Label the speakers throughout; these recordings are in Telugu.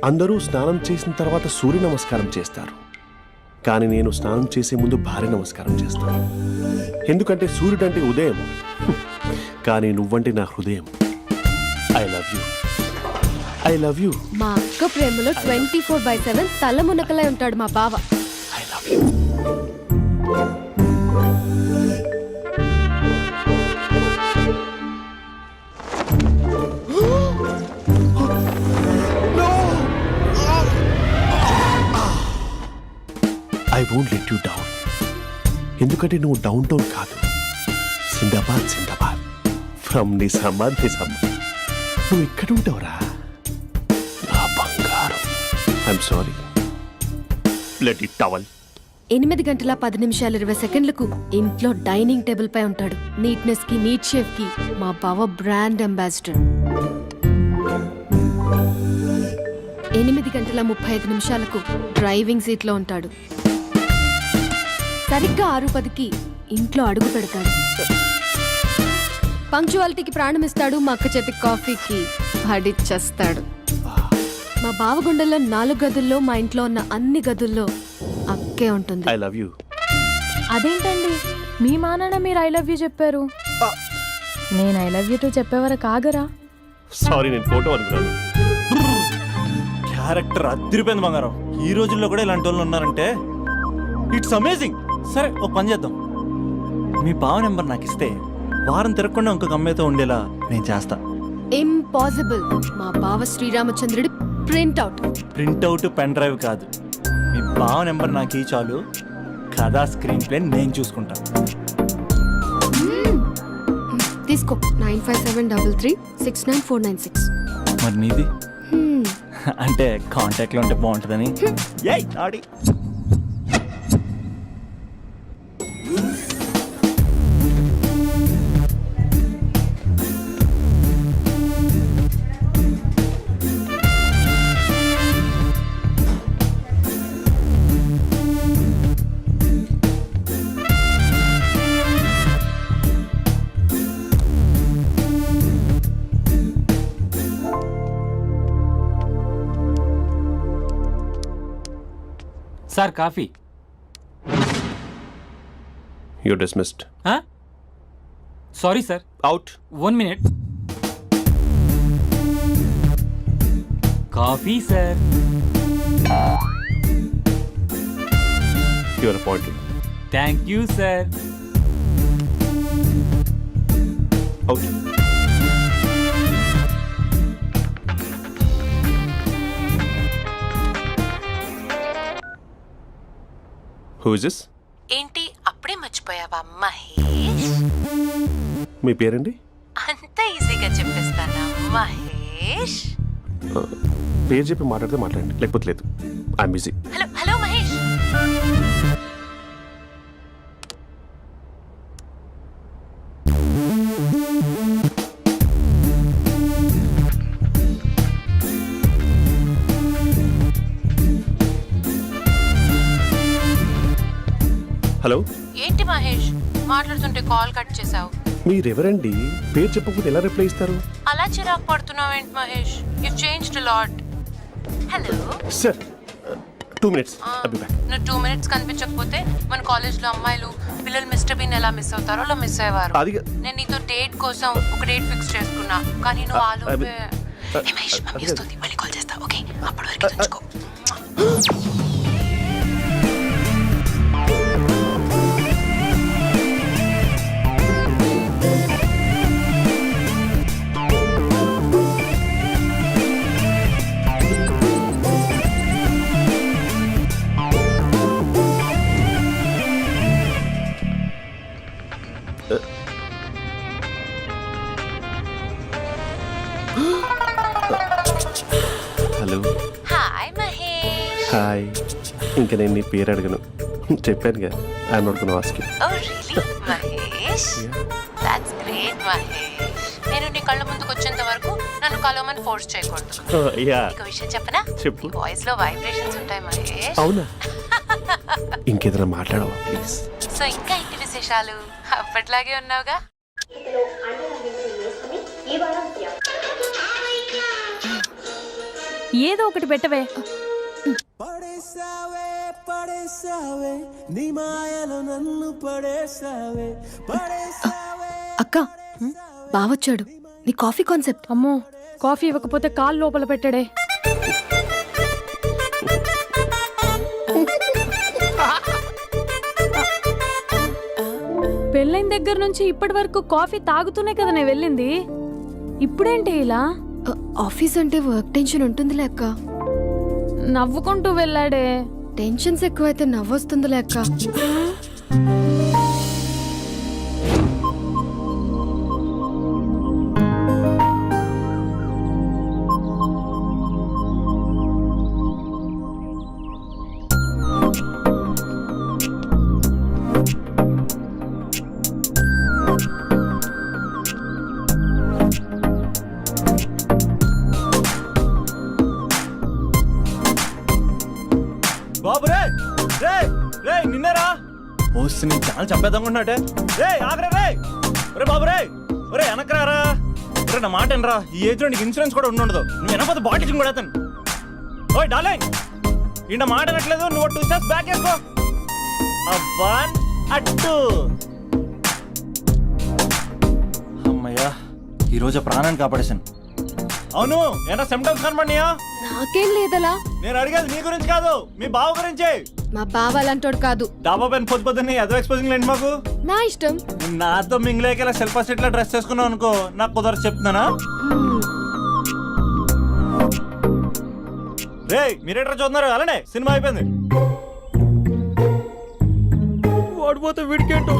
Speaker 1: అందరూ స్నానం చేసిన తర్వాత సూర్య నమస్కారం చేస్తారు, కానీ నేను స్నానం చేసే ముందు భార్య నమస్కారం చేస్తాను. ఎందుకంటే సూర్యుడు అంటే ఉదయం, కానీ నువ్వంటే నా హృదయం. I love you, I love you.
Speaker 2: మా అక్క ప్రేమలో 24/7 తల మునకలై ఉంటాడు మా బావ.
Speaker 1: I love you. I won't let you down. ఎందుకంటే నువ్వు డౌన్ టౌన్ కాదు, జిందాబాద్ జిందాబాద్ ఫ్రమ్ నిజామాబాద్ నిజామాబాద్. నువ్వు ఇక్కడ ఉంటావురా నా బంగారం. I'm sorry, let it towel.
Speaker 2: 8 గంటల 10 నిమిషాలు 20 సెకండ్లకు ఇంట్లో డైనింగ్ టేబుల్ పై ఉంటాడు. నీట్నెస్ కి, నీట్ షేఫ్ కి మా బావ బ్రాండ్ అంబాసిడర్. 8 గంటల 35 నిమిషాలకు డ్రైవింగ్ సీట్ లో ఉంటాడు. సరిగ్గా 6:10కి ఇంట్లో అడుగు పెడతాడు. పంక్చువాలిటీకి ప్రాణం ఇస్తాడు. మా అక్క చేతి కాఫీకి పడిచ్చేస్తాడు. మా బావ గుండెల్లో 4 గదుల్లో, మా ఇంట్లో ఉన్న అన్ని గదుల్లో అక్కే ఉంటుంది.
Speaker 1: I love you.
Speaker 3: అదేంటండి మీ మానాన్న మీరు ఐ లవ్ యూ చెప్పారు, నేను ఐ లవ్ యూ టు చెప్పేవరకు ఆగరా?
Speaker 1: సారీ, నేను ఫోటో అనుకున్నాను.
Speaker 4: క్యారెక్టర్ అదిరిపోయింది బంగారం. ఈ రోజుల్లో కూడా ఇలాంటి వాళ్ళు ఉన్నారంటే ఇట్స్ అమేజింగ్. సరే ఓ పని చేద్దాం, మీ బావ నెంబర్ నాకు ఇస్తే వారం తిరగకుండా ఇంకొక అమ్మాయితో ఉండేలా నేను చేస్తా.
Speaker 2: ఇంపాసిబుల్. మా బావ శ్రీరామచంద్రుడి ప్రింట్అవుట్.
Speaker 4: ప్రింట్అవుట్ పెన్ డ్రైవ్ కాదు, మీ బావ నెంబర్ నాకు ఈ చాలు. కథా స్క్రీన్ ప్లే నేను చూసుకుంటా.
Speaker 2: తీసుకో. 9573369496.
Speaker 4: మరి నీది అంటే కాంటాక్ట్లో ఉంటే బాగుంటుందని. ఏయ్ ఆడి
Speaker 5: sir coffee.
Speaker 1: You dismissed.
Speaker 5: Sorry sir.
Speaker 1: Out.
Speaker 5: 1 minute. Coffee sir.
Speaker 1: You are appointed.
Speaker 5: Thank you sir.
Speaker 1: Out. Who is this?
Speaker 6: ఏంటి అప్పుడే మర్చిపోయావా మహేష్?
Speaker 1: మీ పేరండి?
Speaker 6: అంత ఈజీగా చెప్పేస్తానా మహేష్?
Speaker 1: పేరు చెప్పి మాట్లాడితే మాట్లాడండి, లేకపోతే లేదు. I'm busy.
Speaker 6: Hello hello Mahesh.
Speaker 1: Hello.
Speaker 6: ఏంటి మహేష్ మాట్లాడుతుంటే కాల్ కట్ చేసావు?
Speaker 1: మీరెవరండి? పేరు చెప్పకపోతే ఎలా రిప్లై ఇస్తారు?
Speaker 6: అలా చిరాకు పడుతున్నావేంటి Mahesh? You changed a lot. Hello
Speaker 1: sir, 2 minutes. I'll be back.
Speaker 6: నువ్వు 2 minutes కనిపించకపోతే మన కాలేజ్లో అమ్మాయిలు పిల్లలు మిస్టర్ బీన్ ఎలా మిస్ అవుతారో అలా మిస్ అయ్యేవారు. నేను నీతో డేట్ కోసం ఒక డేట్ ఫిక్స్ చేసుకున్నా, కానీ నువ్వు ఆలోపే. మహేష్ మమ్మీ వస్తుంది, మళ్ళీ కాల్ చేస్తా. ఓకే, అప్పటి వరకు ఉంచుకో.
Speaker 1: హలో.
Speaker 6: హాయ్ మహేష్.
Speaker 1: హాయ్. ఇంకా నేను నీ పేరు అడగను, చెప్పానుగా. I'm not gonna ask you.
Speaker 6: Oh really Mahesh? That's great Mahesh. నేను నీ కళ్ళ ముందుకు వచ్చేంత వరకు నన్ను కలవమని ఫోర్స్ చేయకూడదు. నీకు విషయం చెప్పనా?
Speaker 1: చెప్పు.
Speaker 6: నీ వాయిస్ లో వైబ్రేషన్స్ ఉంటాయి మహేష్.
Speaker 1: అవునా? ఇంకేదైనా మాట్లాడవా ప్లీజ్?
Speaker 6: సో ఇంకా ఇంటి విశేషాలు అప్పట్లాగే ఉన్నావుగా?
Speaker 3: ఏదో ఒకటి పెట్టవే.
Speaker 7: పడేసావే పడేసావే నీ మాయలో నన్ను పడేసావే పడేసావే.
Speaker 2: అక్క బావొచ్చాడు. నీ కాఫీ కాన్సెప్ట్.
Speaker 3: అమ్మో, కాఫీ ఇవ్వకపోతే కాలు లోపల పెట్టడే. పెళ్ళైన దగ్గర నుంచి ఇప్పటి వరకు కాఫీ తాగుతూనే కదా నేను వెళ్ళింది. ఇప్పుడేంటి ఇలా?
Speaker 2: ఆఫీస్ అంటే వర్క్ టెన్షన్ ఉంటుందిలే అక్క.
Speaker 3: నవ్వుకుంటూ వెళ్ళాడే.
Speaker 2: టెన్షన్స్ ఎక్కువైతే నవ్వొస్తుందిలే అక్క.
Speaker 4: బాబు రే రే రే నిన్నేరా వస్తే నేను చాలా చంపేద్దామనుకున్నాటే. రే ఆగరా రే. ఒరే బాబు రే, ఒరే వెనకరారా. ఒరే నా మాట వినరా, ఈ ఏజ్ లో నీకు ఇన్సూరెన్స్ కూడా ఉండదు. నువ్వు వెనకపోతే బాటిల్ కూడా అతను. ఓయ్ డార్లింగ్, ఈ నా మాట అనట్లేదు. నువ్వు 2 స్టెప్స్ బ్యాక్ వేసుకో. వన్ అట్టు. అమ్మయ్యా, ఈరోజు ప్రాణాన్ని కాపాడేశాను. అవును, ఏనా సిమ్టమ్స్ కనబడినాయా?
Speaker 2: నాకేం లేదలా.
Speaker 4: నేను అడిగేది నీ గురించి కాదు, మీ బావ గురించి.
Speaker 2: మా బావ అలాంటోడు కాదు.
Speaker 4: డాబా పైన పొద్దు పొద్దున్నే ఎదో ఎక్స్పోజింగ్ లేండి మాకు.
Speaker 2: నా ఇష్టం.
Speaker 4: నాతో మింగిలేక ఇలా సెల్ఫా సెట్ లా డ్రెస్ చేసుకున్నావు అనుకో, నాకు కుదరదు చెప్తున్నానా. రే మీరేట్రా చూస్తున్నారు? అలానే సినిమా అయిపోయింది. వాడిపోతే వీడికేంటో.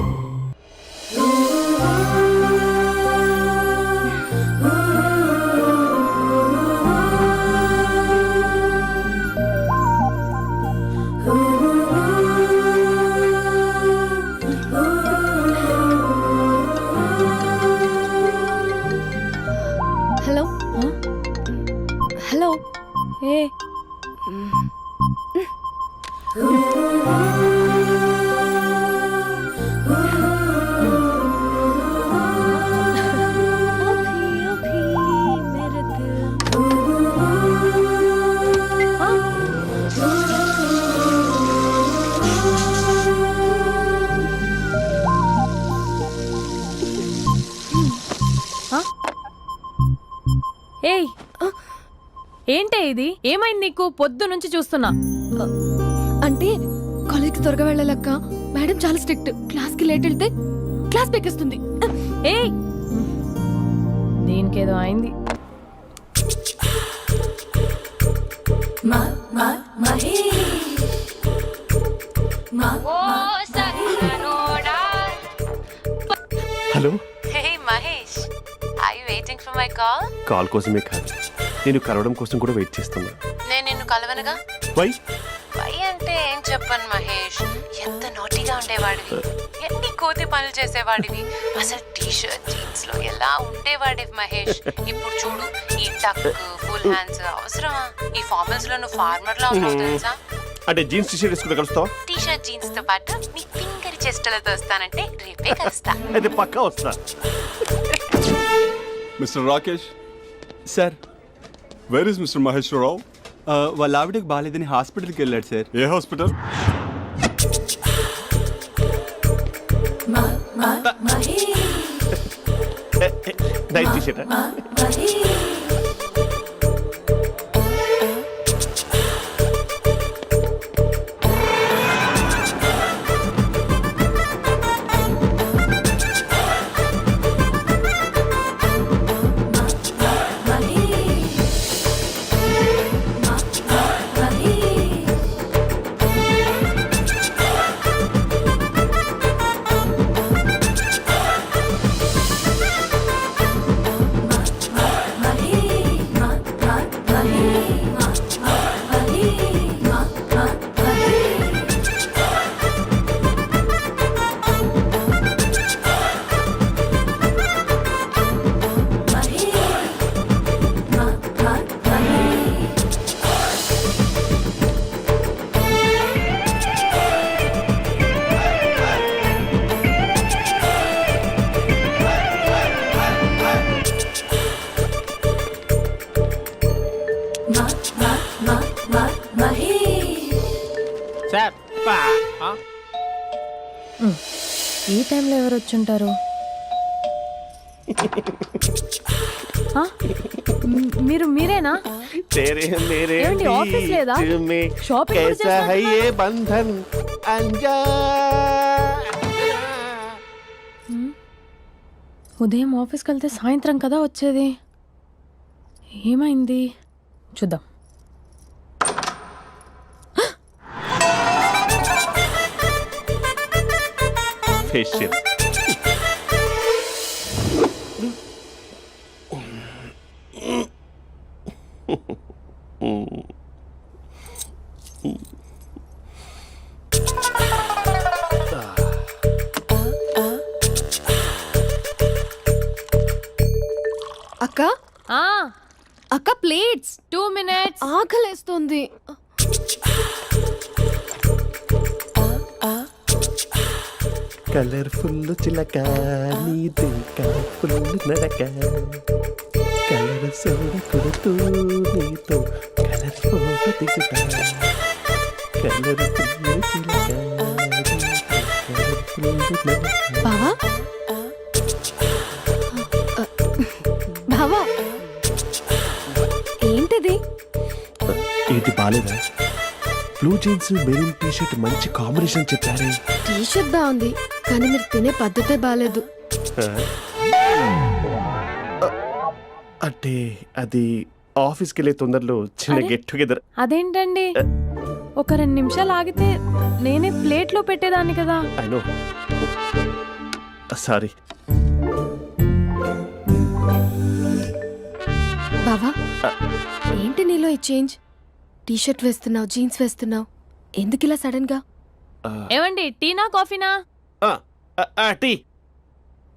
Speaker 2: Hello hello.
Speaker 3: ఏ ఏయ్, ఏంటే ఇది? ఏమైంది నీకు? పొద్దు నుంచి చూస్తున్నా.
Speaker 2: అంటే కాలేజ్కి త్వరగా వెళ్ళాలక్క. మేడం చాలా స్ట్రిక్ట్. క్లాస్కి లేట్ వెళ్తే క్లాస్ పెక్కేస్తుంది.
Speaker 3: ఏయ్, దీనికేదో అయింది.
Speaker 1: Hello.
Speaker 6: Hey Mahesh, are you waiting for my call?
Speaker 1: Call కోసమే కాదు, నేను కలవడం కోసం కూడా వెయిట్ చేస్తున్నా.
Speaker 6: నేను నిన్ను కలవనుగా.
Speaker 1: వై?
Speaker 6: వై అంటే ఏం చెప్పను మహేష్. ఎంత నోటిగా ఉండేవాడివి, ఎన్ని కోతి పనులు చేసేవాడివి. అసలు టీ షర్ట్ జీన్స్ లో ఎలా ఉండేవాడివి మహేష్. ఇప్పుడు చూడు, ఈ టక్ ఫుల్ హ్యాండ్స్ అవసరమా? ఈ ఫార్మల్స్ లో నువ్వు ఫార్మర్ లా ఉన్నావు తెలుసా.
Speaker 1: అంటే జీన్స్ టీషర్ట్ వేసుకుంటే కలుస్తావా?
Speaker 6: టీ షర్ట్ జీన్స్ తో పాటు నీ ఫింగర్ చెస్టలతో వస్తానంటే రేపే కలుస్తా.
Speaker 1: అయితే పక్కా వస్తా.
Speaker 8: Mister Rakesh,
Speaker 9: sir,
Speaker 8: where is mister Maheshwararao?
Speaker 9: వాళ్ళ ఆవిడకి బాగాలేదని హాస్పిటల్కి వెళ్ళాడు సార్.
Speaker 8: ఏ హాస్పిటల్?
Speaker 1: Night t-shirt.
Speaker 3: ఈ టైంలో ఎవరు వచ్చుంటారు? ఆ? మీరేనా?
Speaker 1: तेरे मेरे
Speaker 3: ఏమండి, ఆఫీస్ లేదా?
Speaker 1: बीच में
Speaker 3: షాపింగ్ కూడా
Speaker 1: कैसा है
Speaker 3: చేస్తున్నట్టున్నారు?
Speaker 1: ये बंधन अंजा
Speaker 3: ఉదయం ఆఫీస్కి వెళ్తే సాయంత్రం కదా వచ్చేది. ఏమైంది చూద్దాం.
Speaker 1: फेशियल
Speaker 2: అక్క
Speaker 3: ఆ,
Speaker 2: అక్క ప్లేట్స్
Speaker 3: 2 minutes.
Speaker 2: ఆకలేస్తుంది.
Speaker 1: కలర్ఫుల్ చిలక నీది కలర్ఫుల్ నడక కలర్ సోడ కొడుతూ నీతో కలర్ ఫోటో దిగుతా కలర్ఫుల్ చిలక కలర్ఫుల్ నడక.
Speaker 2: బావా బావా ఏంటిది?
Speaker 1: ఏంటి బాలేదా? Blue jeans maroon T shirt మంచి కాంబినేషన్ చెప్పారే.
Speaker 2: టీ షర్ట్ బాగుంది కానీ మీరు తినే పద్ధతే బాగాలేదు.
Speaker 1: అంటే అది ఆఫీస్కి వెళ్ళే తొందరలో చిన్న
Speaker 3: అరే?
Speaker 1: Get together.
Speaker 3: అదేంటండి, ఒక 2 నిమిషాలు ఆగితే నేనే ప్లేట్లో పెట్టేదాన్ని కదా.
Speaker 1: I know, sorry.
Speaker 2: బావా ఏంటి నీలో ఈ చేంజ్? టీ షర్ట్ వేస్తున్నావు, జీన్స్ వేస్తున్నావు, ఎందుకు ఇలా సడన్ గా?
Speaker 3: ఏమండి, టీనా కాఫీనా?
Speaker 1: టీ.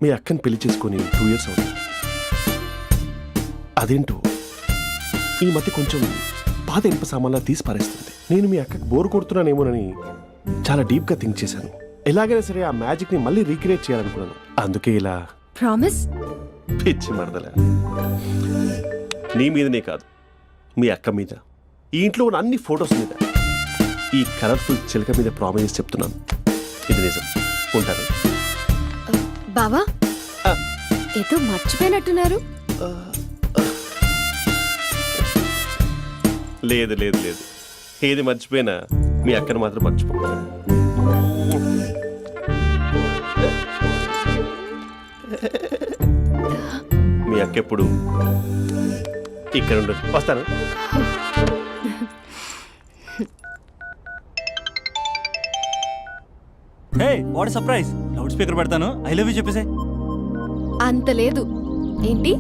Speaker 1: మీ అక్కని పెళ్లి చేసుకొని 2 years అవుతుంది. అదేంటో ఈ మధ్య కొంచెం పాత ఇనుప సామాన్లా తీసి పారేస్తుంది. నేను మీ అక్కకి బోర్ కొడుతున్నానేమోనని చాలా డీప్ గా థింక్ చేశాను. ఎలాగైనా సరే ఆ మ్యాజిక్ ని మళ్ళీ రీక్రియేట్ చేయాలనుకున్నాను. అందుకే ఇలా
Speaker 2: ప్రామిస్?
Speaker 1: పిచ్చి మరదల. నీ మీదనే కాదు, మీ అక్క మీద, ఈ ఇంట్లో ఉన్న అన్ని ఫొటోస్ మీద, ఈ కలర్ఫుల్ చిలక మీద ప్రామిస్ చెప్తున్నాను. ఇది నిజం. ఉంటాను.
Speaker 2: బావా
Speaker 1: ఆ.
Speaker 2: ఏదో మర్చిపోయినట్టున్నారు.
Speaker 1: లేదు లేదు లేదు, ఏది మర్చిపోయినా మీ అక్కను మాత్రం మర్చిపో. మీ అక్క ఎప్పుడు ఇక్కడ ఉండదు. వస్తాను.
Speaker 4: Hey what surprise. Loud speaker పెడతాను, ఐ లవ్ యూ చెప్పేసే.
Speaker 2: అంత లేదు. ఏంటి,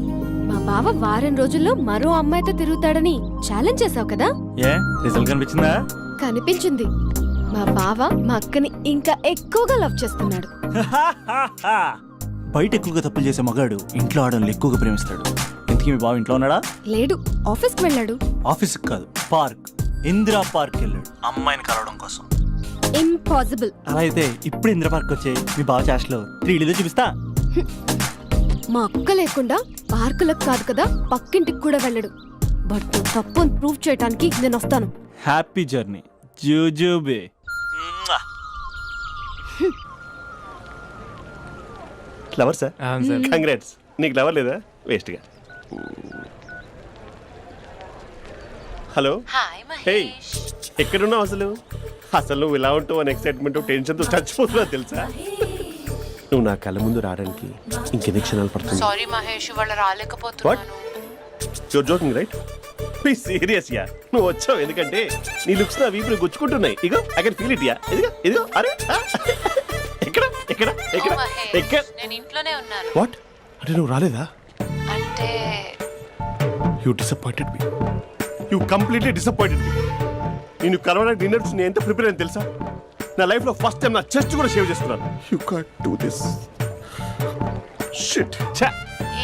Speaker 2: మా బావ వారం రోజుల్లో మరో అమ్మాయితో తిరుగుతాడని ఛాలెంజ్ చేసావు కదా?
Speaker 4: ఏ రిజల్ట్ కనిపించిందా?
Speaker 2: కనిపించింది. మా బావ మా అక్కని ఇంకా ఎక్కువగా లవ్ చేస్తున్నాడు.
Speaker 4: బయట ఎక్కువగా తప్పులు చేసే మగాడు ఇంట్లో ఆడవాళ్ళు ఎక్కువగా ప్రేమిస్తాడు. ఇంతకీ మీ బావ ఇంట్లో ఉన్నాడా?
Speaker 2: లేడు, ఆఫీస్కి వెళ్ళాడు.
Speaker 4: ఆఫీస్కి కాదు, పార్క్, ఇందిరా పార్క్ వెళ్ళాడు అమ్మాయిని కలవడం కోసం.
Speaker 2: ఇంపాసిబుల్.
Speaker 4: అలా అయితే ఇప్పుడు ఇందిరా పార్క్ వచ్చే మీ బావ చాష్లో 3Dలో చూపిస్తా.
Speaker 2: మా అక్క లేకుండా పార్కులకు కాదు కదా పక్కింటికి కూడా వెళ్ళడు. బట్ నువ్వు తప్పు అని ప్రూవ్ చేయడానికి నేను వస్తాను.
Speaker 4: హ్యాపీ జర్నీ జూజూబే.
Speaker 1: Lover sir, congrats. నీకు లవర్ లేదా? వేస్ట్గా. హలో.
Speaker 6: Hi
Speaker 1: hey,
Speaker 6: Mahesh.
Speaker 1: ఎక్కడున్నావు అసలు? అసలు నువ్వు ఇలా ఉంటావు అని ఎక్సైట్మెంట్ టెన్షన్తో చచ్చిపోతున్నా తెలుసా? నువ్వు నా కళ్ళ ముందు రావడానికి ఇంకెన్ని క్షణాలు పడుతుంది?
Speaker 6: సారీ మహేష్, ఇవాళ రాలేకపోతున్నాను.
Speaker 1: Your joking right? Be serious ya. నువ్వు వచ్చావు ఎందుకంటే నీ లుక్స్ నా వీపుని గుచ్చుకుంటున్నాయి. ఇగో I can feel it ya. ఇదిగో ఇదిగో. అరే ఎక్కడ ఎక్కడ ఎక్కడ
Speaker 6: ఓ మహేష్,
Speaker 1: ఎక్కడ?
Speaker 6: నేను ఇంట్లోనే ఉన్నాను.
Speaker 1: వాట్ అంటే నువ్వు రాలేదా?
Speaker 6: అంటే
Speaker 1: you disappointed me. You completely disappointed me. నేను కరోనా డిన్నర్స్ నేను ఎంత ప్రిపేర్ అని తెలుసా? నా లైఫ్లో ఫస్ట్ టైం నా చెస్ట్ కూడా షేవ్ చేసుకున్నాను. You can't do this shit.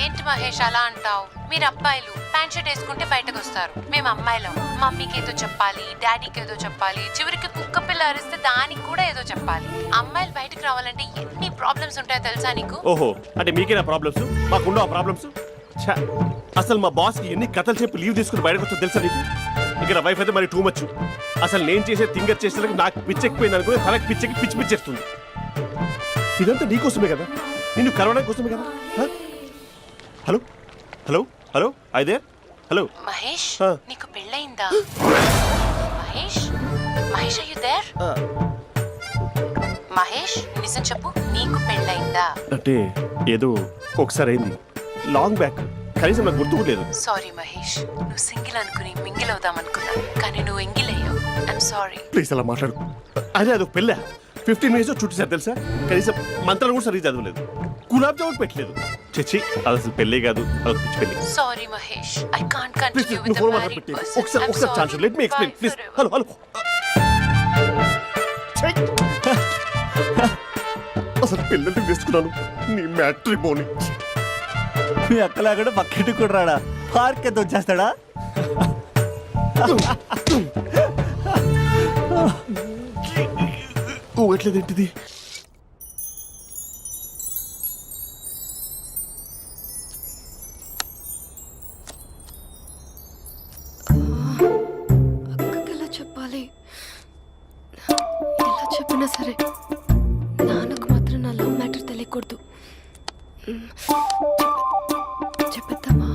Speaker 6: ఏంటి మహేష్ అలా అంటావు? మీరు అబ్బాయిలు ప్యాంట్ షర్ట్ వేసుకుంటే బయటకు వస్తారు. మేము అమ్మాయిలం మమ్మీకి ఏదో చెప్పాలి, డాడీకి ఏదో చెప్పాలి, చివరికి కుక్క పిల్ల అరిస్తే దానికి కూడా ఏదో చెప్పాలి. అమ్మాయిలు బయటకు రావాలంటే ఎన్ని ప్రాబ్లమ్స్ ఉంటాయో తెలుసా నీకు?
Speaker 1: ఓహో, అంటే మీకేనా ప్రాబ్లమ్స్? మాకుండా ప్రాబ్లమ్స్? అసలు మా బాస్కి ఎన్ని కథలు చెప్పి లీవ్ తీసుకుని బయటకు వచ్చా తెలుసా నీకు? ఇక్కడ వైఫ్ అయితే మరి టూ మచ్. అసలు నేను చేసే థింగర్ చేసేందుకు నాకు పిచ్చెక్కిపోయింది అనుకుని తనకు పిచ్చెక్కి పిచ్చి పిచ్చేస్తుంది. ఇదంతా నీకోసమే కదా, నిన్ను కరోనా కోసమే కదా. హ? హలో హలో హలో అయితే హలో.
Speaker 6: మహేష్
Speaker 1: ఆ.
Speaker 6: నీకు పెళ్ళయిందా? Mahesh Mahesh are you there? మహేష్ నిజం చెప్పు, నీకు పెళ్ళయిందా?
Speaker 1: అంటే ఏదో ఒకసారి అయింది, లాంగ్ బ్యాక్, కనీసం నాకు గుర్తు కూడా లేదు.
Speaker 6: సారీ మహేష్, నువ్వు సింగిల్ అనుకుని మింగిల్ అవుదాం అనుకున్నా, కానీ నువ్వు ఎంగిల్ అయ్యావు. I'm sorry.
Speaker 1: ప్లీజ్ అలా మాట్లాడు. అదే అదొక పెళ్ళ 15 మినిట్స్ చుట్టేసారు తెలుసా, కనీసం మంత్రాలు కూడా సరిగ్గా చదవలేదు, గులాబ్ జామున్ పెట్టలేదు. చచ్చి అది అసలు పెళ్ళే కాదు, అదొక పిచ్చి పెళ్ళి.
Speaker 6: Sorry Mahesh, I can't
Speaker 1: please
Speaker 6: continue
Speaker 1: నువ్వు
Speaker 6: విత్
Speaker 1: ఫోన్
Speaker 6: ద
Speaker 1: మాట్లాడి
Speaker 6: మ్యారీడ్
Speaker 1: పెట్టి
Speaker 6: పర్సన్.
Speaker 1: ఒకసారి chance let me explain please. Hello hello. అసలు పెళ్ళంటే వేసుకున్నాను నీ మ్యాట్రీ బోని.
Speaker 4: మీ అక్కలా కూడా పక్కింటి కూడా రాడా, పార్క్ ఎంత వచ్చేస్తాడా?
Speaker 1: ఎట్లేదేంటిది?
Speaker 2: అక్కకి ఎలా చెప్పాలి? ఎలా చెప్పినా సరే నాన్నకు మాత్రం నా లవ్ మ్యాటర్ తెలియకూడదు. చెప్పేద్దామా?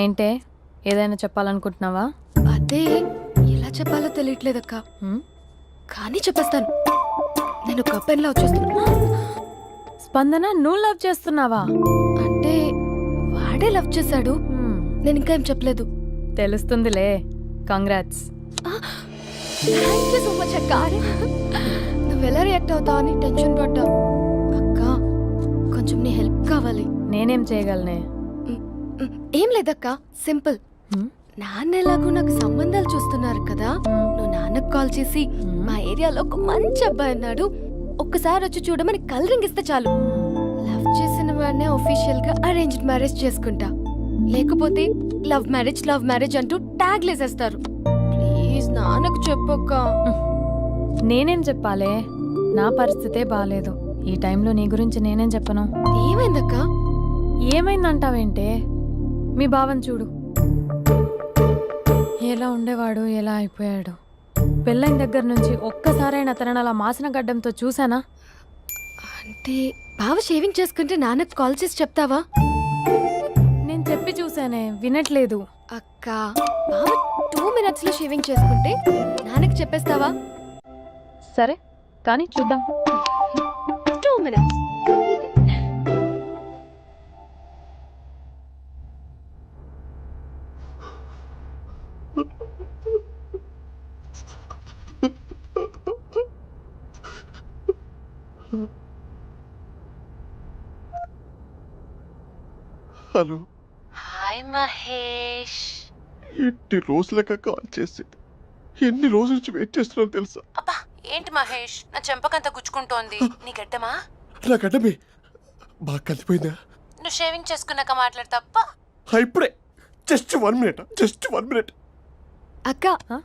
Speaker 3: ఏంటే ఏదైనా చెప్పాలనుకుంటున్నావా?
Speaker 2: అదే ఎలా చెప్పాలో తెలియట్లేదక్క,
Speaker 3: హ్మ్?
Speaker 2: కానీ చెప్పేస్తాను. నేను ఒక అబ్బాయిలా వచ్చేస్తున్నా.
Speaker 3: స్పందన నువ్వు లవ్ చేస్తున్నావా?
Speaker 2: అంటే వాడే లవ్ చేశాడు,
Speaker 3: హ్మ్.
Speaker 2: నేను ఇంకా ఏం చెప్పలేదు.
Speaker 3: తెలుస్తుందిలే. Congrats.
Speaker 2: Thank you so much అక్క. నువ్వు ఎలా రియాక్ట్ అవుతావు అని టెన్షన్ పడ్డావు. అక్క కొంచెం నీ హెల్ప్ కావాలి.
Speaker 3: నేనేం చేయగలనే?
Speaker 2: ఏం లేదక్క, సింపుల్.
Speaker 3: హ్మ్?
Speaker 2: నాన్న ఎలాగో నాకు సంబంధాలు చూస్తున్నారు కదా, నువ్వు నాన్నకు కాల్ చేసి మా ఏరియాలో ఒక మంచి అబ్బాయి అన్నాడు, ఒక్కసారి వచ్చి చూడమని కలరింగ్ ఇస్తే చాలు. లవ్ చేసిన వాడినే ఒఫీషియల్ గా అరేంజ్డ్ మ్యారేజ్ చేసుకుంటా, లేకపోతే లవ్ మ్యారేజ్ అంటూ ట్యాగ్ లేసేస్తారు. ప్లీజ్ నాన్నకు చెప్పక్క.
Speaker 3: నేనేం చెప్పాలే? నా పరిస్థితే బాలేదు. ఈ టైంలో నీ గురించి నేనేం చెప్పను?
Speaker 2: ఏమైందక్క?
Speaker 3: ఏమైందంటావేంటే? మీ భావం చూడు, ఎలా ఉండేవాడు, ఎలా అయిపోయాడు. పెళ్ళైన దగ్గర నుంచి ఒక్కసారైనా తనని అలా మాసిన గడ్డంతో చూసానా?
Speaker 2: అంటే బావ షేవింగ్ చేసుకుంటే నాన్నకు కాల్ చేసి చెప్తావా?
Speaker 3: నేను చెప్పి చూసానే, వినట్లేదు.
Speaker 2: అక్క బావ 2 minutes లో షేవింగ్ చేసుకుంటే నాన్నకి చెప్పేస్తావా?
Speaker 3: సరే కానీ చూద్దాం.
Speaker 2: 2 minutes.
Speaker 1: హలో.
Speaker 6: హాయ్ మహేష్.
Speaker 1: ఎన్ని రోజులక కాల్ చేసింది, ఎన్ని రోజుల నుంచి వెయిట్ చేస్తున్నాను తెలుసా?
Speaker 6: అబ్బా ఏంటి మహేష్, నా చెంపకంత గుచ్చుకుంటోంది. నీ గడ్డమా?
Speaker 1: నా గడ్డమే బాగా కలిపోయిందా?
Speaker 6: నువ్వు షేవింగ్ చేసుకున్నాక మాట్లాడు తప్ప.
Speaker 1: ఇప్పుడే జస్ట్ 1 minute.
Speaker 2: అక్క
Speaker 3: ఆ?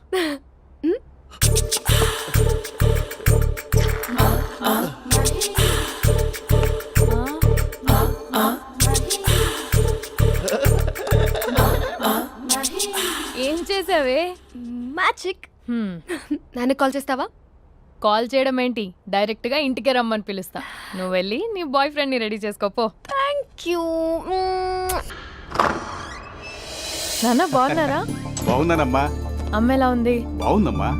Speaker 3: ఏం చేసావే?
Speaker 2: మ్యాజిక్.
Speaker 3: హ్మ్.
Speaker 2: నాన్నకు కాల్ చేస్తావా?
Speaker 3: కాల్ చేయడం ఏంటి, డైరెక్ట్ గా ఇంటికే రమ్మని పిలుస్తా. నువ్వు వెళ్ళి నీ బాయ్ ఫ్రెండ్ ని రెడీ చేసుకోపో.
Speaker 2: Thank you.
Speaker 3: నాన్న బాగున్నారా?
Speaker 9: బాగున్నానమ్మా.
Speaker 3: అమ్మ ఎలా ఉంది?
Speaker 9: బాగుందమ్మా.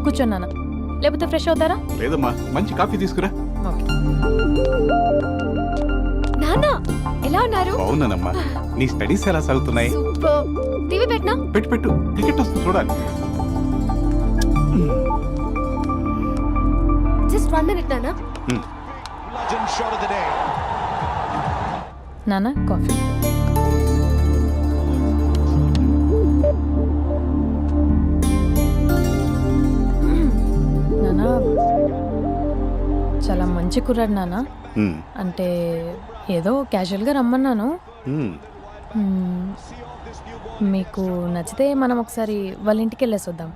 Speaker 3: కూర్చోన్నానా, లేకపోతే ఫ్రెష్ అవుతారా?
Speaker 9: లేదమ్మా, మంచి కాఫీ తీసుకురా.
Speaker 3: ఓకే.
Speaker 2: నాన్న ఎలా ఉన్నారు?
Speaker 9: బాగున్నానమ్మా. నీ స్టడీస్ ఎలా సాగుతున్నాయి?
Speaker 2: సూపర్. టీవీ పెట్టనా?
Speaker 9: పెట్టు, టికెట్ వస్తుంది చూడాలి.
Speaker 2: జస్ట్ 1 minute నాన్న.
Speaker 3: నాన్న కాఫీ. నాన్న చాలా మంచి కుర్రాడు నాన్న. అంటే ఏదో క్యాజువల్గా రమ్మన్నాను. మ్మ్. మీకు నచ్చితే మనం ఒకసారి వాళ్ళ ఇంటికి వెళ్ళేసి వద్దాం.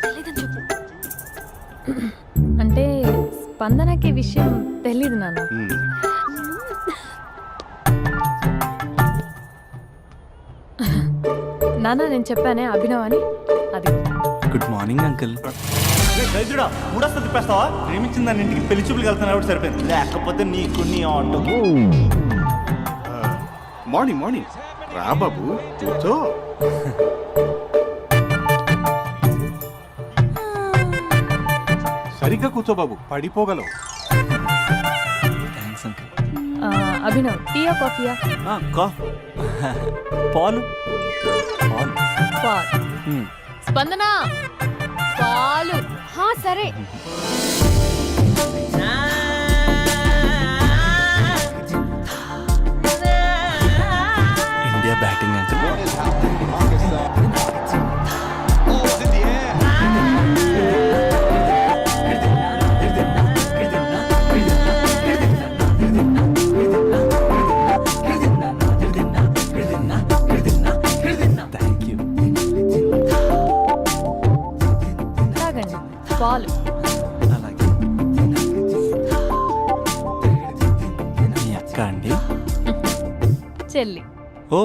Speaker 2: తెలీదని చెప్పు.
Speaker 3: అంటే స్పందనకి ఈ విషయం తెలీదు నాన్న. నాన్న నేను చెప్పానే అభినవ్ అని అది
Speaker 5: గుడ్ మార్నింగ్ అంకుల్.
Speaker 4: రైతుడా మూడొస్తా తిప్పేస్తావా? ప్రేమించిన దాని ఇంటికి పెళ్లి చూపులు వెళ్తాను కాబట్టి సరిపోయింది, లేకపోతే నీకు నీ ఆటో.
Speaker 9: మార్నింగ్ మార్నింగ్ రా బాబు కూర్చో. సరిగ్గా కూర్చో బాబు, పడిపోగలవు.
Speaker 5: Thanks uncle.
Speaker 3: అభినవ్ టీయా కాఫీయా?
Speaker 4: పాలు పాలు.
Speaker 3: పాలు. స్పందన పాలు.
Speaker 2: హా సరే.
Speaker 4: India batting uncle. Thank you.
Speaker 3: తాగండి పాలు.
Speaker 4: అలాగే. మీ అక్క అండి?
Speaker 3: చెల్లి.
Speaker 4: ఓ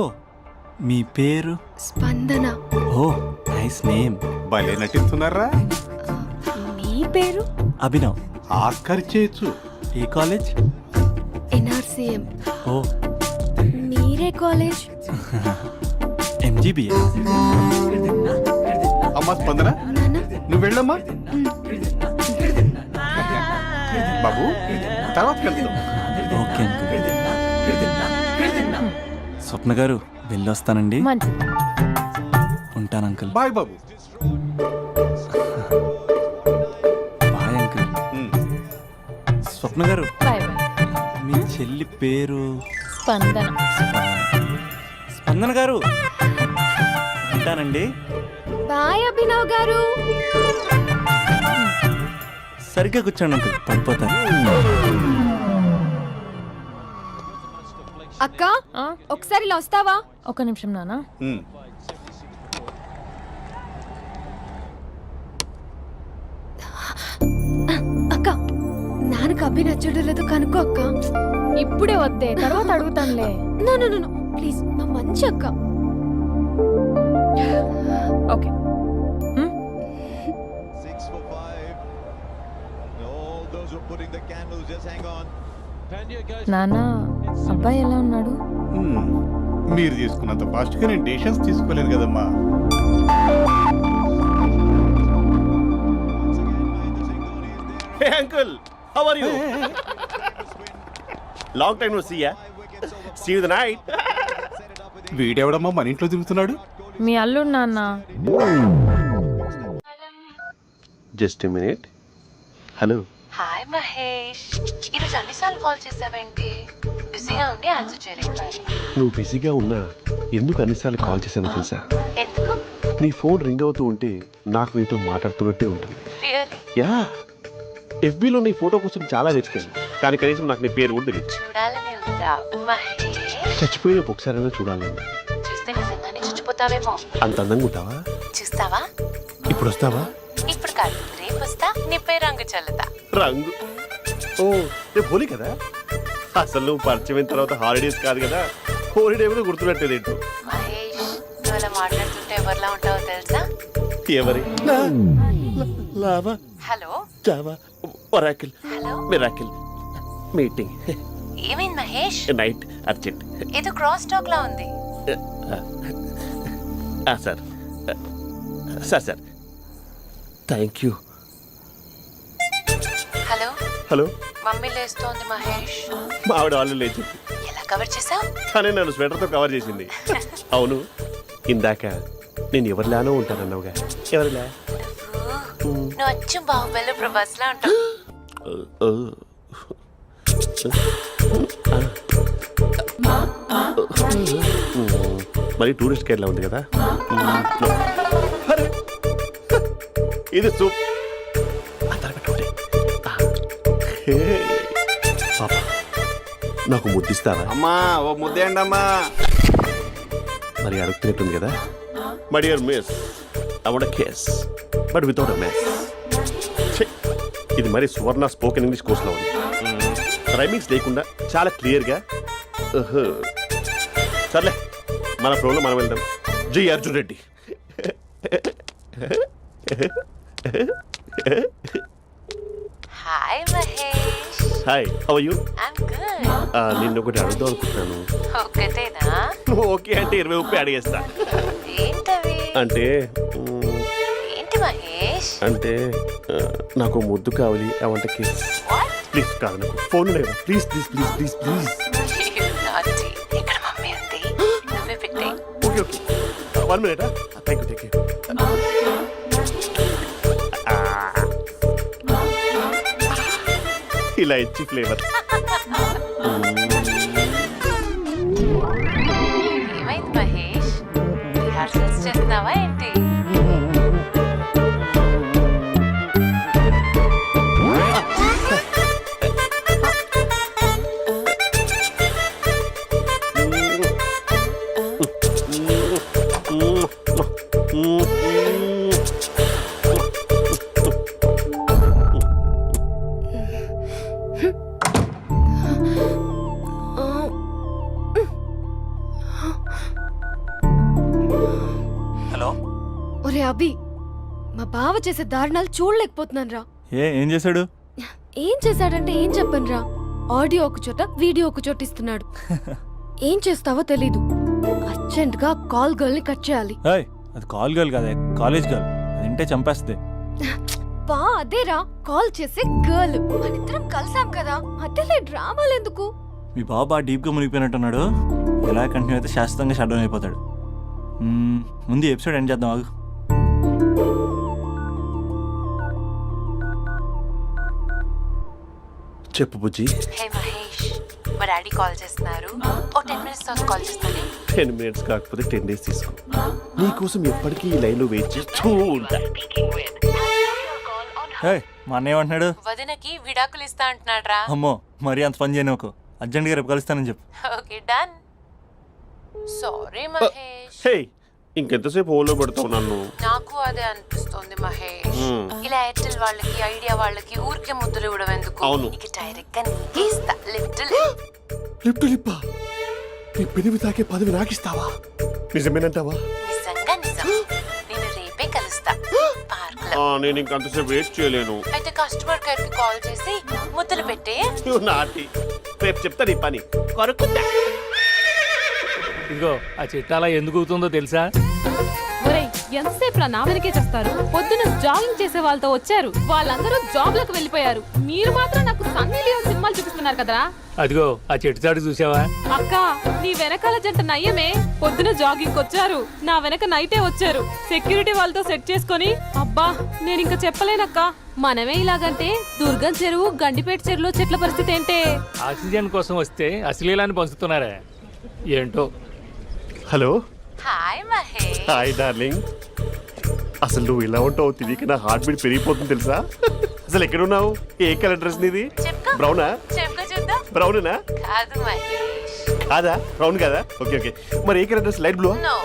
Speaker 4: మీ పేరు?
Speaker 2: స్పందన.
Speaker 4: ఓ నైస్ నేమ్.
Speaker 9: భలే నటిస్తున్నారా?
Speaker 2: మీ పేరు?
Speaker 4: అభినవ్.
Speaker 9: ఆస్కర్ చేయొచ్చు.
Speaker 4: ఏ కాలేజ్?
Speaker 2: ఎన్ఆర్సీఎం.
Speaker 4: ఓ
Speaker 2: మీరే కాలేజ్?
Speaker 4: ఎంజీబీఏ.
Speaker 9: అమ్మా స్పందన
Speaker 2: నాన్న
Speaker 9: నువ్వు వెళ్ళమ్మా. బాబు తర్వాత కలుద్దాం.
Speaker 4: Okay uncle. స్వప్న గారు వెళ్ళొస్తానండి.
Speaker 3: మంచిది.
Speaker 4: ఉంటాను అంకుల్.
Speaker 9: బాయ్ బాబు.
Speaker 4: Bye uncle. స్వప్న గారు
Speaker 3: బాయ్ బాయ్.
Speaker 4: మీ చెల్లి పేరు?
Speaker 3: స్పందన.
Speaker 4: స్పందన గారు ఉంటానండి.
Speaker 2: బాయ్ అభినవ్ గారు.
Speaker 4: సరిగ్గా కూర్చోండి అంకుల్, పడిపోతాను.
Speaker 2: అక్క
Speaker 3: ఆ?
Speaker 2: ఒకసారి ఇలా వస్తావా?
Speaker 3: ఒక నిమిషం నాన్న.
Speaker 2: అక్క నాన్నకు అభి నచ్చడం లేదో కనుక్కో అక్క.
Speaker 3: ఇప్పుడే వద్దే, తర్వాత అడుగుతానులే.
Speaker 2: నో నో నో ప్లీజ్, మా మంచి అక్క.
Speaker 3: ఓకే. నాన్న అబ్బాయి ఎలా ఉన్నాడు?
Speaker 9: మీరు తీసుకున్నంత ఫాస్ట్గా నేను డెసిషన్స్ తీసుకోలేను కదమ్మా.
Speaker 1: Hey uncle, how are you? Long time no see ya. See you the night.
Speaker 9: వీడెవడమ్మా మన ఇంట్లో తిరుగుతున్నాడు?
Speaker 3: మీ అల్లుడు నాన్న.
Speaker 1: Just a minute. Hello.
Speaker 6: Hi Mahesh, ఈరోజు అన్నిసార్లు కాల్ చేసావేంటి? బిజీగా ఉండి ఆన్సర్ చేయలేదు.
Speaker 1: నువ్వు బిజీగా ఉన్నా ఎందుకు అన్నిసార్లు కాల్ చేశానో తెలుసా?
Speaker 6: ఎందుకు?
Speaker 1: నీ ఫోన్ రింగ్ అవుతూ ఉంటే నాకు నీతో మాట్లాడుతున్నట్టే ఉంటుంది.
Speaker 6: రియల్లీ?
Speaker 1: యా, ఎఫ్బీలో నీ ఫోటో కోసం చాలా వెతికాను, కానీ కనీసం నాకు నీ పేరు కూడా తెలియదు.
Speaker 6: చూడాలని ఉందా మహేష్?
Speaker 1: చచ్చిపోయిన ఒకసారైనా చూడాలి.
Speaker 6: చూస్తే నిజంగానే చచ్చిపోతావేమో.
Speaker 1: అంత అందంగా ఉంటావా?
Speaker 6: చూస్తావా?
Speaker 1: ఇప్పుడు వస్తావా?
Speaker 6: ఇప్పుడు కాదు, రేపు వస్తా, నీపై రంగు చల్లుతా.
Speaker 1: రంగు? ఓ రేపు హోలీ కదా. అసలు నువ్వు పరిచయం తర్వాత హాలిడేస్ కాదు కదా, హోలిడే కూడా గుర్తుపెట్టేది ఏంటో.
Speaker 6: మహేష్, నువ్వు అలా మాట్లాడుతుంటే ఎవరిలా ఉంటావో తెలుసా?
Speaker 1: ఎవరి? Lava,
Speaker 6: hello
Speaker 1: java, oracle,
Speaker 6: hello,
Speaker 1: miracle, meeting,
Speaker 6: ఏమైంది మహేష్?
Speaker 1: Night, urgent.
Speaker 6: ఏదో క్రాస్ టాక్ లా ఉంది.
Speaker 1: Sir sir sir thank you.
Speaker 6: Hello,
Speaker 1: hello,
Speaker 6: mummy లేస్తోంది మహేష్.
Speaker 1: మా ఆవిడ వాళ్ళు లేచి
Speaker 6: ఎలా కవర్ చేసావు?
Speaker 1: కానీ నన్ను స్వెటర్తో కవర్ చేసింది. అవును, ఇందాక నేను ఎవరిలానో ఉంటానన్నావుగా, ఎవరిలా?
Speaker 6: నువ్వు అచ్చం బాహుబలి ప్రభాస్ లా ఉంటావు.
Speaker 1: మరి టూరిస్ట్ గైడ్లా ఉంది కదా. అరే, ఇది సూప్. పాప, నాకు ముద్దిస్తావా?
Speaker 9: అమ్మా ఓ ముద్దేయండి అమ్మా.
Speaker 1: మరి అడుగుతున్నట్టుంది కదా. My dear miss, I want kiss but without a miss. ఇది మరి సువర్ణ స్పోకెన్ ఇంగ్లీష్ కోర్సులో ఉంది. రైమింగ్స్ లేకుండా చాలా క్లియర్గా. సర్లే, మన ఫ్లోలో మనం వెళ్దాం. జై Arjun Reddy.
Speaker 6: Hi Mahesh.
Speaker 1: Hi, how are you?
Speaker 6: I'm good.
Speaker 1: నిన్ను ఒకటి అడుగుదాం అనుకుంటున్నాను.
Speaker 6: ఒకటేనా?
Speaker 1: ఓకే అంటే 20 అడిగేస్తా.
Speaker 6: ఏంటవి?
Speaker 1: అంటే
Speaker 6: ఏంటి మహేష్?
Speaker 1: అంటే నాకు ముద్దు కావాలి. అవంటకి
Speaker 6: వాట్?
Speaker 1: ప్లీజ్ కాదు, నాకు ఫోన్ లేదు. Please please please please please.
Speaker 6: ఇక్కడ మమ్మీ ఉంది, నువ్వే పెట్టే.
Speaker 1: Okay okay, 1 minute. Thank you. ఇలా ఇచ్చి ఫ్లేవర్.
Speaker 6: ఏమైంది మహేష్? రిహార్సల్స్ చేస్తున్నావా ఏంటి?
Speaker 4: హలో.
Speaker 2: ఒరే అభి, మా బావ చేసే దారుణాలు చూడలేకపోతున్నాను రా.
Speaker 4: ఏం చేశాడు?
Speaker 2: ఏం చేశాడంటే ఏం చెప్పను రా. ఆడియో ఒక చోట, వీడియో ఒక చోట ఇస్తున్నాడు. ఏం చేస్తావో తెలీదు. అర్జెంట్ గా కాల్ గర్ల్ ని కట్ చేయాలి.
Speaker 4: ఏయ్, అది కాల్ గర్ల్ కాదే, కాలేజ్ గర్ల్. అది వింటే చంపేస్తుంది.
Speaker 2: బా అదేరా, కాల్ చేసే గర్ల్. మనిద్దరం కలిసాం కదా, మధ్యలో డ్రామాలు ఎందుకు?
Speaker 4: మీ బాబు బాగా డీప్గా మునిగిపోయినట్టున్నాడు. ఎలా కంటిన్యూ అయితే శాశ్వతంగా షట్ డౌన్ అయిపోతాడు. ముందు ఎపిసోడ్ ఎండ్ చేద్దాం, ఆగు.
Speaker 1: చెప్పు బుజ్జి.
Speaker 6: హే మహేష్, మా డాడీ కాల్ చేస్తున్నారు. ఓ 10 minutes తర్వాత కాల్ చేస్తాను.
Speaker 1: 10 minutes కాకపోతే 10 days తీసుకో. నీకోసం ఎప్పటికీ ఈ లైన్లో వెయిట్ చేస్తూ ఉంటా.
Speaker 4: మా అన్న ఏమంటున్నాడు?
Speaker 6: వదినకి విడాకులు ఇస్తా అంటున్నాడు రా.
Speaker 4: అమ్మో, మరీ అంత పని చేయను. ఒక అర్జెంట్గా రేపు కలుస్తానని చెప్పు.
Speaker 6: Okay done. సారీ మహేష్.
Speaker 1: హే, ఇంకెంతసేపు హోల్లో పెడతావు నన్ను?
Speaker 6: నాకు అదే అనిపిస్తుంది మహేష్. ఇలా ఎయిర్టెల్ వాళ్ళకి, ఐడియా వాళ్ళకి ఊరికే ముద్దులు ఇవ్వడం ఎందుకు?
Speaker 1: అవును.
Speaker 6: నీకు డైరెక్ట్ గా నీకే ఇస్తా.
Speaker 1: లిప్ టు లిప్పా? నీ పెనివి తాకే పదవి నాకిస్తావా? నిజమేనంటావా?
Speaker 6: నిజంగా నిజం. నేను రేపే కలుస్తా పార్క్ లో.
Speaker 1: నేను ఇంకంతసేపు వెయిట్ చేయలేను.
Speaker 6: అయితే కస్టమర్ కేర్ కి కాల్ చేసి ముద్దులు పెట్టే.
Speaker 1: నాటి రేపు చెప్తా నీ పని. కొరుకుందా?
Speaker 10: ఇదిగో ఆ చిట్టాలా ఎందుకు అవుతుందో తెలుసా?
Speaker 3: ఒరేయ్, ఎంతసేపు నా వెనకే చేస్తారు? పొద్దున జాగింగ్ చేసే వాళ్ళతో వచ్చారు, వాళ్ళందరూ జాబ్ లకు వెళ్ళిపోయారు. మీరు మాత్రం నాకు సన్నీ లియోన్ సినిమాలు చూపిస్తున్నారు కదరా.
Speaker 10: అదిగో ఆ చెట్టు చాటు చూసావా?
Speaker 3: అక్క, నీ వెనకాల జంట నయ్యమే. పొద్దున జాగింగ్ వచ్చారు, నా వెనక నైటే వచ్చారు. సెక్యూరిటీ వాళ్ళతో సెట్ చేసుకొని, అబ్బా నేను ఇంకా చెప్పలేనక్క. మనమే ఇలాగంటే దుర్గం చెరువు, గండిపేట చెరువులో చెట్ల పరిస్థితి ఏంటే?
Speaker 10: ఆక్సిజన్ కోసం వస్తే అశ్లీలాన్ని పంచుతున్నారా ఏంటో.
Speaker 1: Hello.
Speaker 6: Hi Mahesh.
Speaker 1: Hi darling. అసలు నువ్వు ఇలా ఉంటావు తిరిగి నా హార్ట్ బీట్ పెరిగిపోతుంది తెలుసా? అసలు ఎక్కడున్నావు? ఏ కలర్ డ్రెస్ నీది?
Speaker 6: చెప్పుకో.
Speaker 1: బ్రౌనా?
Speaker 6: చెప్పుకో చూద్దాం.
Speaker 1: బ్రౌనేనా?
Speaker 6: కాదు మహేష్.
Speaker 1: కాదా? బ్రౌన్ కదా? Okay okay. మరి ఏ colour dress? Light blue?
Speaker 6: No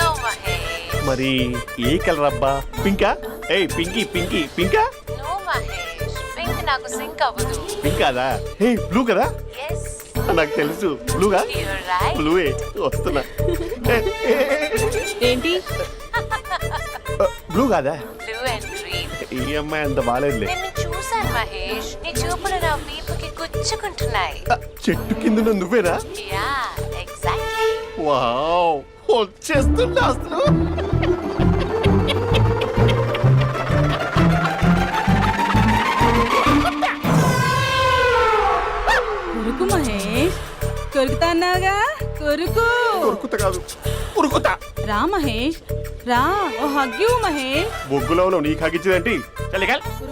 Speaker 6: no Mahesh.
Speaker 1: మరి ఏ కలర్ అబ్బా? పింకా? ఏయ్ పింకీ పింకీ పింకా?
Speaker 6: నో మహేష్, పింక్ నాకు సింక్ అవ్వదు.
Speaker 1: పింక్ కాదా? ఏ బ్లూ కదా?
Speaker 6: ఎస్,
Speaker 1: నాకు తెలుసు. బ్లూగా?
Speaker 6: You're right.
Speaker 1: బ్లూవే వస్తున్నా.
Speaker 3: ఏంటి?
Speaker 1: బ్లూ కాదా?
Speaker 6: Blue and green.
Speaker 1: ఈ అమ్మాయి అంత బాగాలేదులే.
Speaker 6: నిన్ను చూశాను మహేష్, నీ చూపులు నా వీపుకి గుచ్చుకుంటున్నాయి.
Speaker 1: చెట్టు కింద నువ్వేనా?
Speaker 6: Yeah exactly.
Speaker 1: వావ్, వచ్చేస్తున్నా అసలు.
Speaker 11: కొరుకు మహేష్, కొరుకుతా అన్నావుగా, కొరుకు.
Speaker 1: ఉరుకుతా కాదు, ఉరుకుతా.
Speaker 11: రా మహేష్, రా. ఓ హగ్గు మహేష్.
Speaker 1: బొగ్గులో ఉన్నావు, నీకు హగించదేంటి?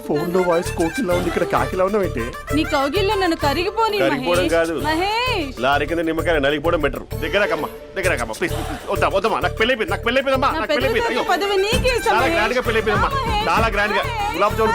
Speaker 1: ఫోన్ లో వాయిస్ కోకిలా ఉంది, ఇక్కడ కాకిలా ఉన్నావేంటి?
Speaker 11: నీ కౌగిల్లో నన్ను కరిగిపోని
Speaker 1: కరిగిపోవడం
Speaker 11: మహేష్.
Speaker 1: కాదు.
Speaker 11: మహేష్,
Speaker 1: లారీ కింద నిమ్మకాయ నలిగిపోవడం బెటర్. దగ్గరకమ్మా, దగ్గరకమ్మా ప్లీజ్. వద్దా వద్దమ్మా, నాకు పెళ్ళైపోయింది, నాకు పెళ్ళైపోయిందమ్మా,
Speaker 11: నా
Speaker 1: నాకు పెళ్ళైపోయింది.
Speaker 11: పెద్ద
Speaker 1: అయ్యో,
Speaker 11: పదవి నీకే ఇస్తా
Speaker 1: చాలా
Speaker 11: మహేష్.
Speaker 1: గ్రాండ్ గా పెళ్ళైపోయిందమ్మా,
Speaker 11: రా మహేష్,
Speaker 1: చాలా గ్రాండ్ గా.
Speaker 11: మహేష్,
Speaker 1: గులాబ్ జామున్